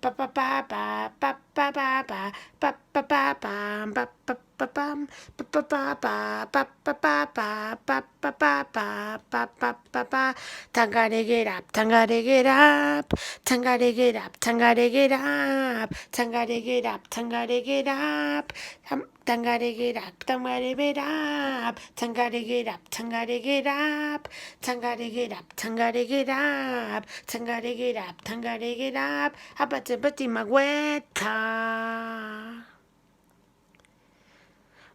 Pa pa pa pa pa pa pa pa pa pa pa pam pa pa pa pam pa pa pa pa pa pa pa pa pa pa pa pa pa pa pa. Tangaregger up, tangaregger up, tangaregger up, tangaregger up, tangaregger up, tangaregger up, tangaregger up, tangaregger up, tangaregger up, tangaregger up, tangaregger up, tangaregger up, tangaregger up, tangaregger up, apatapati magweta.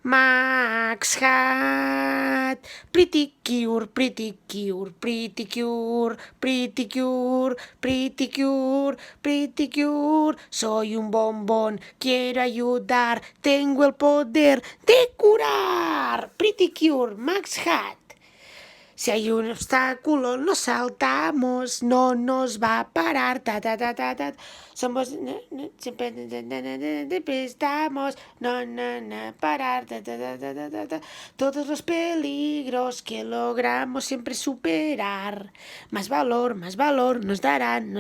Max hat pretty cure, pretty cure, pretty cure, pretty cure, pretty cure, pretty cure. Soy un bombón, quiero ayudar, tengo el poder de curar. Pretty cure, Max hat. Si hay un obstáculo, lo saltamos, no nos va a parar. Ta, ta, ta, ta, ta. Somos, siempre despistamos, no, parar. Ta, ta, ta, ta, ta, ta. Todos los peligros que logramos siempre superar. Más valor nos darán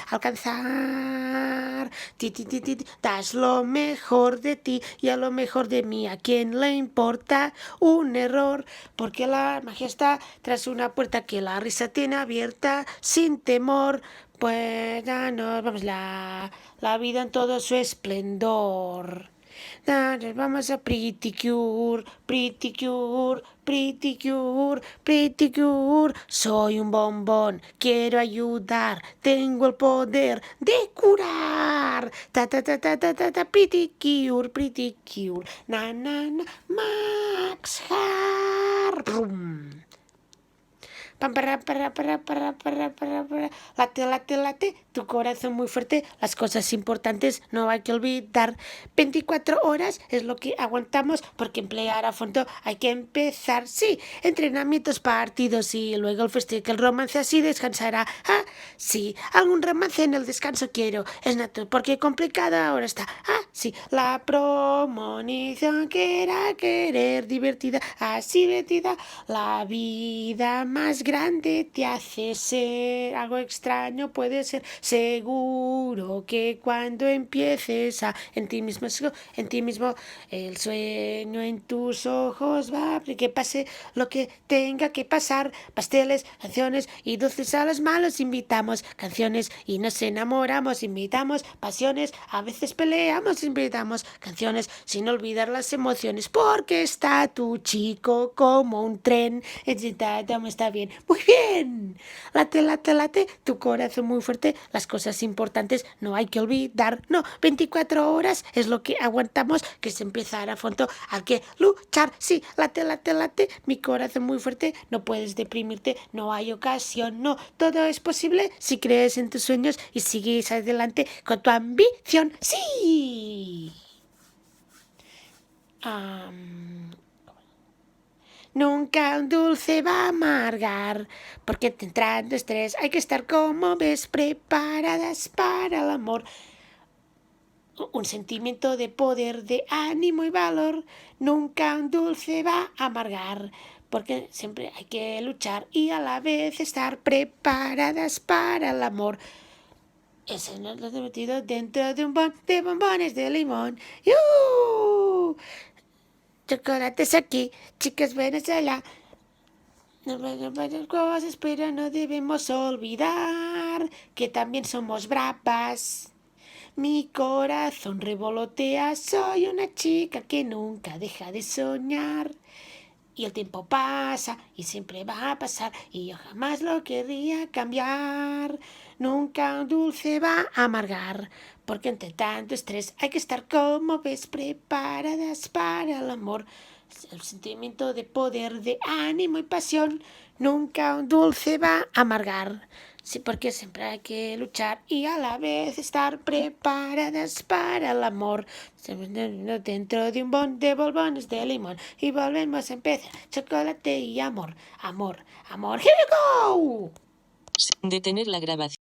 alcanzar. Ti, ti, ti, ti, das lo mejor de ti y a lo mejor de mí. ¿A quién le importa un error? Porque la magia está tras una puerta que la risa tiene abierta sin temor. Pues ya nos vamos la vida en todo su esplendor. Vamos a pretty cure, pretty cure, pretty cure, pretty cure. Soy un bombón, quiero ayudar, tengo el poder de curar. Ta ta ta ta ta ta, ta pretty cure, pretty cure. Na na na, Max Harrum. Pam, late, late, late, tu corazón muy fuerte, las cosas importantes no hay que olvidar. 24 horas es lo que aguantamos, porque emplear a fondo hay que empezar. Sí, entrenamientos, partidos y luego el festival, el romance así descansará. Ah, sí, algún romance en el descanso quiero, es natural, porque complicado ahora está. Ah, sí, la premonición que era querer, divertida, así divertida, la vida más grande te hace ser algo extraño, puede ser seguro que cuando empieces a en ti mismo el sueño en tus ojos va a abrir, que pase lo que tenga que pasar, pasteles, canciones y dulces a los malos invitamos, canciones y nos enamoramos, invitamos pasiones, a veces peleamos, invitamos canciones sin olvidar las emociones, porque está tu chico como un tren, está bien, muy bien, late, late, late, tu corazón muy fuerte, las cosas importantes no hay que olvidar, no, 24 horas es lo que aguantamos, que se empezará a fondo, hay que luchar, sí, late, late, late, mi corazón muy fuerte, no puedes deprimirte, no hay ocasión, no, todo es posible si crees en tus sueños y sigues adelante con tu ambición, sí. Nunca un dulce va a amargar, porque te entrando estrés hay que estar, como ves, preparadas para el amor. Un sentimiento de poder, de ánimo y valor. Nunca un dulce va a amargar, porque siempre hay que luchar y a la vez estar preparadas para el amor. Ese nos lo he metido dentro de un bon de bombones de limón. ¡Yuuu! Chocolates aquí, chicas buenas allá. No varias cosas, pero no debemos olvidar que también somos bravas. Mi corazón revolotea, soy una chica que nunca deja de soñar. Y el tiempo pasa y siempre va a pasar y yo jamás lo querría cambiar. Nunca un dulce va a amargar, porque entre tanto estrés hay que estar, como ves, preparadas para el amor. El sentimiento de poder, de ánimo y pasión, nunca un dulce va a amargar. Sí, porque siempre hay que luchar y a la vez estar preparadas para el amor. Dentro de un bon de bombones de limón y volvemos a empezar. Chocolate y amor, amor, amor. ¡Here we go! Detener la grabación.